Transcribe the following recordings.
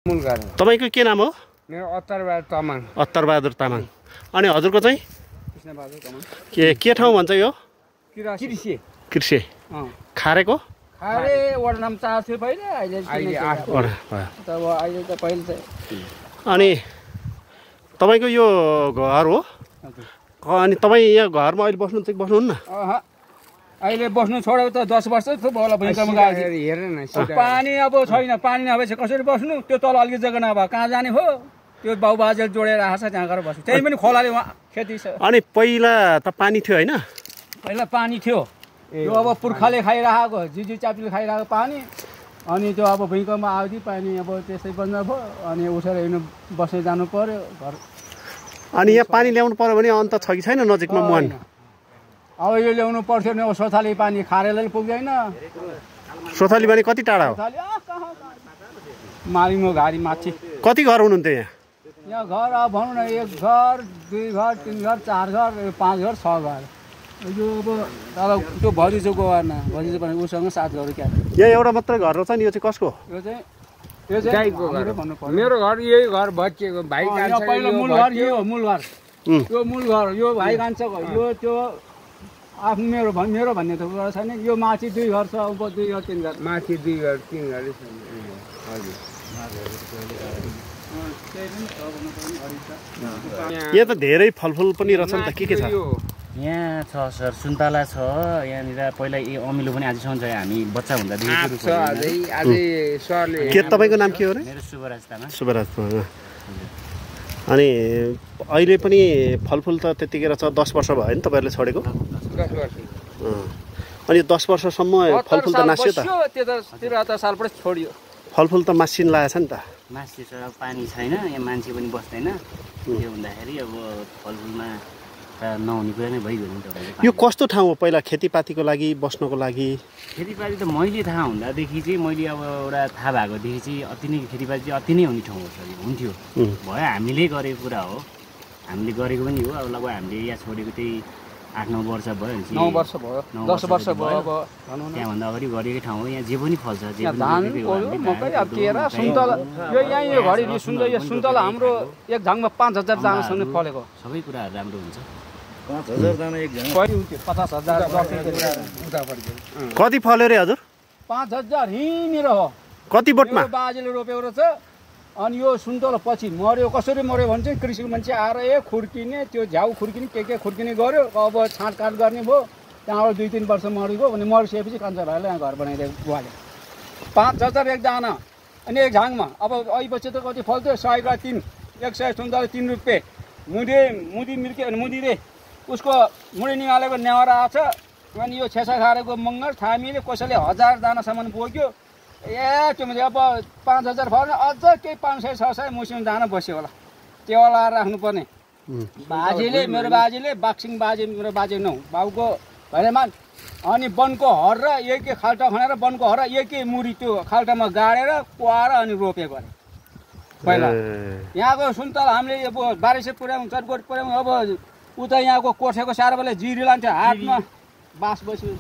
तपाईको के नाम हो? मेरो अत्तरबहादुर तामाङ। अत्तरबहादुर तामाङ। अनि हजुरको चाहिँ? कृष्णबहादुर तामाङ। के ठाउँ भन्छ यो? कृषि। कृषि। खारेको? खारे वडा नम्बर 4 थियो पहिले, अहिले 8 वडा। तब अहिले त पहिले चाहिँ। अनि तपाईको यो घर हो? अनि तपाई यहाँ घरमा अहिले बस्नुहुन्छ कि बस्नुहुन्न? अहिले बस्नु छोडेको त 10 वर्ष थियो होला भुइँचामा गएको हेरेन। पानी अब छैन, पानी नभएपछि कसरी बस्नु? त्यो तल अलि जग्गा नभए कहाँ जाने हो? त्यो बाउबाजेले जोडेर राखेको छ, त्यहाँ गएर बस्नु। त्यही पनि खोलाले खेती छ। अनि पहिला त पानी थियो हैन? पहिला पानी थियो। यो अब पुर्खाले खाइरहेको, जिजु चाप्टीले खाइरहेको पानी। अनि त्यो अब भुइँकोमा आउँदै पानी अब त्यसै बन्द भयो। अनि उसरी हिँड्नु बस्दै जानु पर्यो घर। अनि यहाँ पानी ल्याउनु पर्यो भने अन्त छ कि छैन नजिकमा मुहान? अब यो ल्याउनु पर्थ्यो नि, सोथाली पानी खारेले पुग्दैन। सोथाली पानी कति टाढा हो? मालिङो घारी माथि। कति घर हुनुहुन्थ्यो यहाँ? यहाँ घर अब भनौँ न, 1 घर 2 घर 3 घर 4 घर 5 घर 6 घर। यो अब तल त्यो भजिजोको घरमा, भजिजो पनि उसँग 7 घर क्या। यहाँ एउटा मात्रै घर रहेछ नि, यो चाहिँ कसको? यो चाहिँ गाईको घर भन्नु पर्यो। मेरो घर यही घर भत्किएको भाइ कान्छ। पहिलो मूल घर यो हो, मूल घर। यो मूल घर, यो भाइ कान्छ। यो त्यो आफ्नो मेरो भन्ने त कुरा छैन। यो माथि 2 घर छ, उँभो 2 घर 3 घर। माथि 2 घर 3 घर छ। हजुर। यहाँ त धेरै फलफुल पनि रहेछ नि त, के छ? यहाँ छ सर, सुन्तला छ यहाँनिर। पहिला अमिलो पनि आजसम्म छ, हामी बच्चा हुँदादेखि छ। अझै सरले के तपाईको नाम के हो रे? मेरो सुबराज तामाङ। सुबराज तामाङ। अनि अहिले पनि फलफुल त त्यतिखेर छ, 10 वर्ष भयो नि तपाईहरुले छोडेको? 10 वर्ष। अनि 10 वर्षसम्म फलफुल त नास्यो त? त्यो 7 सालपछि छोडियो। फलफुल त मासिन लागेछ नि त? मासियो सर, अब पानी छैन, यहाँ मान्छे पनि बस्दैन। त्यो हुँदाखेरि अब फलफुलमा नहुने कुरा नै भइगयो नि तपाईको। यो कस्तो ठाउँ हो पहिला खेतीपातीको लागि, बस्नको लागि? खेतीपाती त मैले थाहा हुँदादेखि चाहिँ, मैले अब एउटा थाहा भएकोदेखि चाहिँ अति नै खेतीपाती चाहिँ अति नै हुने ठाउँ हो सर, हुन्थ्यो। भयो हामीले गरेको कुरा हो, हामीले गरेको पनि हो। अब लगभग हामीले यहाँ छोडेको त्यही 8-9 वर्ष भयो। 9 वर्ष भयो, 10 वर्ष भयो। अब त्यहाँभन्दा अगाडि गरेकै ठाउँ हो। यहाँ जे पनि फल्छ, जे पनि धान, कोदो, मकै, अब केरा, सुन्तला। यो यहाँ यो घडी सुन्तला हाम्रो एक झाङमा 5000 दानासम्म फलेको। सबै कुराहरू राम्रो हुन्छ। 5000 दाना एक झाङ 50,000 कति फल्यो रे हजुर? 5000 हिँडेर हो। कति बोटमा? बाजेले रोपेको रहेछ। अनि यो सुन्तला पछि मर्यो। कसरी मर्यो भने चाहिँ कृषिको मान्छे आएर खुर्किने, त्यो झ्याउ खुर्किने, के खुर्किने गर्यो। अब छाँटकाट गर्ने भयो। त्यहाँबाट 2-3 वर्ष मरिगयो। अनि मरिसकेपछि कान्छा भाइले यहाँ घर बनाइदिएको बुवाले। 5000 एक दाना अनि एक झाङमा। अब अहिले त कति फल्थ्यो? 100 का 3, 100 सुन्तला 3 रुपियाँ। मुदी मिर्के अनि मुदी रे उसको मुडी निकालेको नेवारा आछ। अनि यो छेसा खारेको मङ्गर थामीले कसैले 1000 दानासम्म बोक्यो। त्यो मान्छे अब 5000 फल्यो, अझ केही 500-600 मुसिम दाना बस्यो होला। त्यो लाएर राख्नुपर्ने। बाजेले, मेरो बाजेले, बाक्सिङ बाजे, मेरो बाजे नौ बाउको भैलेमान। अनि वनको हर र एक खाल्टा खनेर वनको हर एक मुरी त्यो खाल्टामा गाडेर कुहाएर अनि रोपेको अरे पहिला। यहाँको सुन्तला हामीले अब 1200 पुर्याउँ, चटकोट पुर्याउँ। अब उता यहाँको कोठेको सारबाले जिरी लान्थ्यो हातमा, बाँस बस्यो।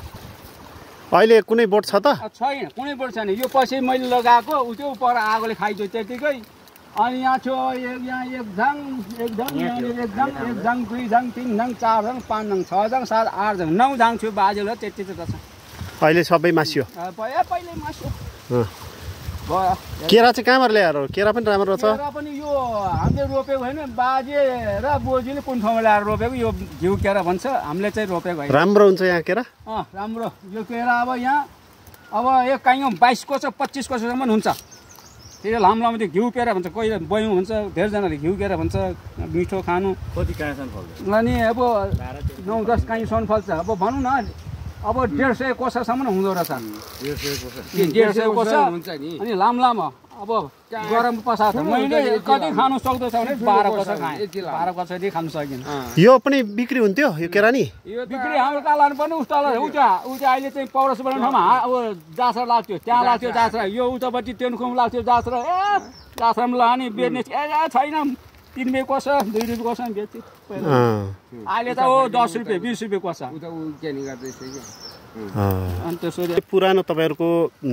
अहिले कुनै बोट छ त? छैन, कुनै बोट छैन। यो पछि मैले लगाएको उ त्यो पर आगोले खाइदियो त्यतिकै। अनि यहाँ छ यहाँ एक झाङ, एक झाङ, एक झाङ, 2 झाङ, 3 झाङ, 4 झाङ, 5 झाङ, 6 झाङ, 7, 8 झाङ, 9 झाङ थियो बाजेले। त्यति त छ। अहिले सबै मासियो? पहिल्यै मास्यो भयो। केरा चाहिँ कहाँबाट ल्याएर? केरा पनि राम्रो छ। केरा पनि यो हामीले रोपेको होइन, बाजे र बोजूले कुन ठाउँमा ल्याएर रोपेको। यो घिउ केरा भन्छ, हामीले चाहिँ रोपेको होइन। राम्रो हुन्छ यहाँ केरा? राम्रो। यो केरा अब यहाँ अब एक काइँ 22 कोस 25 कोससम्म हुन्छ। त्यो लामो त्यो घिउ केरा भन्छ, कोही बयौँ भन्छ, धेरैजनाले घिउ केरा भन्छ। मिठो खानु। कति काँसम्म फल्छ? अनि अब 9-10 काइँसम्म फल्छ। अब भनौँ न, अब 150 कोसासम्म हुँदो रहेछ। 150 कोसा अनि लामो। अब गरम पसार मैले कति खानु सक्दो छ भने 12 कोसा खाएँ। 12 कोसादेखि खानु सकिनँ। यो पनि बिक्री हुन्थ्यो यो केरा नि? बिक्री हाम्रो कहाँ लानुपर्ने? उता अहिले चाहिँ पौरस बनाउने ठाउँमा अब जात्रा लाग्थ्यो, त्यहाँ लाग्थ्यो जात्रा। यो उतापट्टि तेनुखुम लाग्थ्यो जात्रा। जात्रामा लाने बेच्ने छैन। 3 रुपियाँ कोसा, 2 रुपियाँ कोसा बेच्थ्यो। अहिले त 10 रुपियाँ 20 रुपियाँ कोसा। अनि त्यसरी पुरानो तपाईँहरूको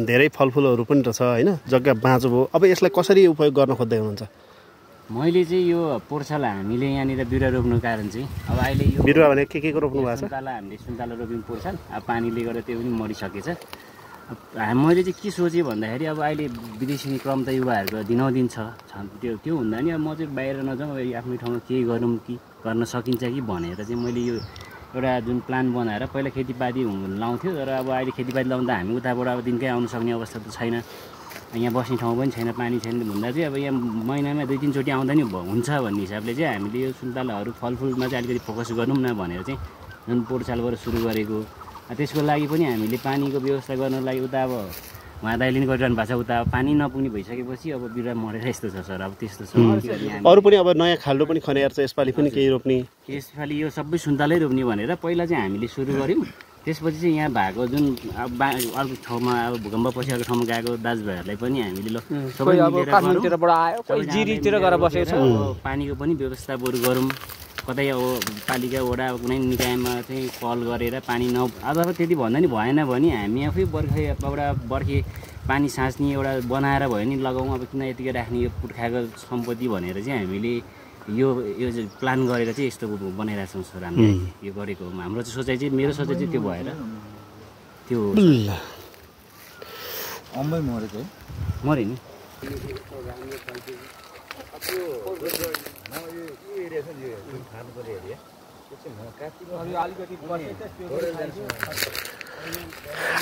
धेरै फलफुलहरू पनि रहेछ होइन, जग्गा बाँझो भयो, अब यसलाई कसरी उपयोग गर्न खोज्दै हुनुहुन्छ? मैले चाहिँ यो पोर्छाल हामीले यहाँनिर बिरुवा रोप्नुको कारण चाहिँ अब अहिले यो बिरुवा भने के को रोप्नु भएको छ? सुन्तला हामीले सुन्तला रोप्यौँ पोर्छाल, अब पानीले गर्दा त्यो पनि मरिसकेछ। मैले चाहिँ के सोचेँ भन्दाखेरि अब अहिले विदेशी क्रम त युवाहरूको दिनौदिन छ, त्यो हुँदा नि अब म चाहिँ बाहिर नजाउँ, आफ्नै ठाउँमा केही गरौँ कि गर्न सकिन्छ कि भनेर चाहिँ मैले यो एउटा जुन प्लान बनाएर पहिला खेतीपाती लाउँथ्यो, तर अब अहिले खेतीपाती लाउँदा हामी उताबाट अब दिनकै आउनु सक्ने अवस्था त छैन, यहाँ बस्ने ठाउँ पनि छैन, पानी छैन भन्दा चाहिँ अब यहाँ महिनामा 2-3 चोटि आउँदा नि हुन्छ भन्ने हिसाबले चाहिँ हामीले यो सुन्तलाहरू फलफुलमा चाहिँ अलिकति फोकस गरौँ न भनेर चाहिँ जुन पोर्छालबाट सुरु गरेको। त्यसको लागि पनि हामीले पानीको व्यवस्था गर्नको लागि उता अब उहाँ दाइले नि गरिरहनु भएको छ, उता पानी नपुग्ने भइसकेपछि अब बिरुवा मरेर यस्तो छ सर, अब त्यस्तो छ। अरू पनि अब नयाँ खाल्डो पनि खनेर छ, यसपालि पनि केही रोप्ने? यसपालि यो सबै सुन्तलै रोप्ने भनेर पहिला चाहिँ हामीले सुरु गऱ्यौँ। त्यसपछि चाहिँ यहाँ भएको जुन अब अर्को ठाउँमा अब भूकम्पपछि अर्को ठाउँमा गएको दाजुभाइहरूलाई पनि हामीले ल सबै मिलेर काठमाडौँतिरबाट आयो, कोही जिरीतिर गएर बसेको छ। पानीको पनि व्यवस्था बरु गरौँ, कतै अब पालिका वडा कुनै निकायमा चाहिँ कल गरेर पानी अब त्यति भन्दा नि भएन भने हामी आफै बर्खे पानी साँच्ने एउटा बनाएर भयो नि लगाउँ, अब किन यतिकै राख्ने यो पुर्खाको सम्पत्ति भनेर चाहिँ हामीले यो प्लान गरेर चाहिँ यस्तो बनाइरहेको छौँ सर। हामीले यो गरेको हाम्रो चाहिँ सोचाइ चाहिँ, मेरो सोचाइ चाहिँ त्यो भएर त्यो मऱ्यो नि।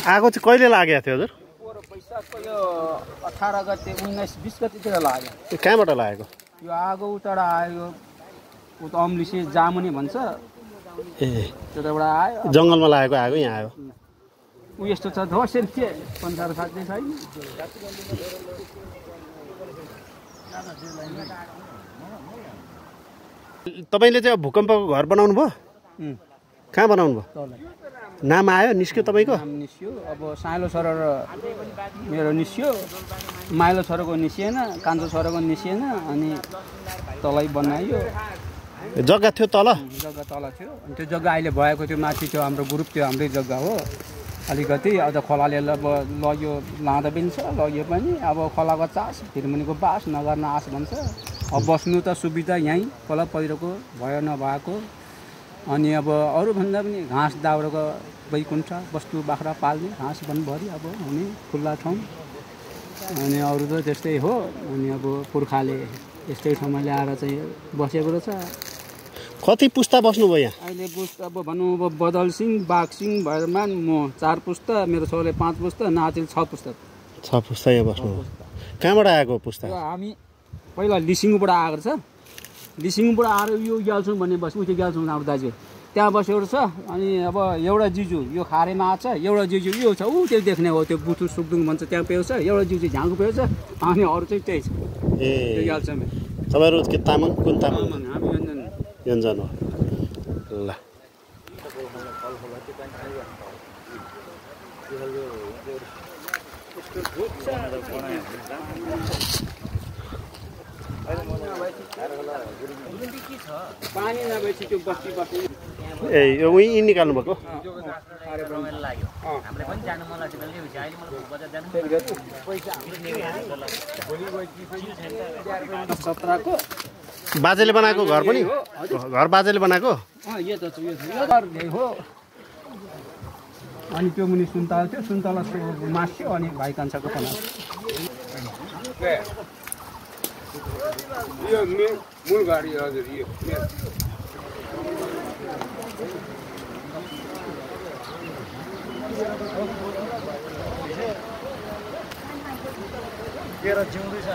आगो चाहिँ कहिले लागेको थियो हजुर? वैशाखको यो 18 गते 19-20 गतितिर लाग्यो। कहाँबाट लागेको यो आगो उताबाट आयो, उता अम्लिसे जामुनी भन्छ, ए त्यताबाट आयो। जङ्गलमा लागेको आगो यहाँ आयो? ऊ यस्तो छ धोसेर थिए संसार साध्य छैन। तपाईँले चाहिँ अब भूकम्पको घर बनाउनु भयो? कहाँ बनाउनु भयो? नाम आयो, निस्क्यो तपाईँको? नाम निस्क्यो। अब साइलो सरोवर मेरो निस्क्यो, माइलो सरोको निस्किएन, कान्छो सरोको निस्किएन, अनि तलै बनायो। जग्गा थियो तल? जग्गा तल थियो, अनि त्यो जग्गा अहिले भएको थियो माथि थियो हाम्रो ग्रुप, त्यो हाम्रै जग्गा हो। अलिकति अब खोलाले लग्यो, लाँदा पनि छ, लग्यो पनि। अब खोलाको चास, फिरमुनिको बास, नगर्न आस भन्छ। अब बस्नु त सुविधा यहीँ खोला पहिरोको भयो नभएको। अनि अब अरूभन्दा पनि घाँस दाउराको बैकुण्ठ, बस्तु बाख्रा पाल्ने घाँस वनभरि अब हुने खुल्ला ठाउँ। अनि अरू त त्यस्तै हो। अनि अब पुर्खाले यस्तै ठाउँमा ल्याएर चाहिँ बसेको रहेछ। कति पुस्ता बस्नुभयो यहाँ? अहिले पुस्ता अब भनौँ अब बदल सिंह, बाघ सिंह, भैरमान, म 4 पुस्ता, मेरो छोराले 5 पुस्ता, नातिल 6 पुस्ता। 6 पुस्ता यहाँ बस्नुभयो। कहाँबाट आएको पुस्ता? हामी पहिला लिसिङबाट आएको छ। लिसिङबाट आएर यो ग्याल्छौँ भन्ने बस, उयो ग्याल्छौँ हाम्रो दाजु त्यहाँ बसेको छ। अनि अब एउटा जिजु यो खारेमा आएको छ, एउटा जिजु यो छ, ऊ त्यो देख्ने हो, त्यो बुथु सुक्दुङ भन्छ त्यहाँ पेउँछ, एउटा जिजु झाँको पेउँछ, अनि अरू चाहिँ त्यही छ। ए ग्याल्छौँ तपाईँहरू के तामाङ? कुन तामाङ? हामी व्यञ्जन व्यञ्जन हो। ल पानी नभएपछि त्यो बस्ती बस्ती ए यो उहीँ निकाल्नु भएको? बाजेले बनाएको घर पनि? घर बाजेले बनाएको? हो। अनि त्यो मुनि सुन्तला थियो, सुन्तला मास्यो, अनि भाइ कान्छाको बनाएको। यो मूल गाडी हजुर यो जिउँदैछ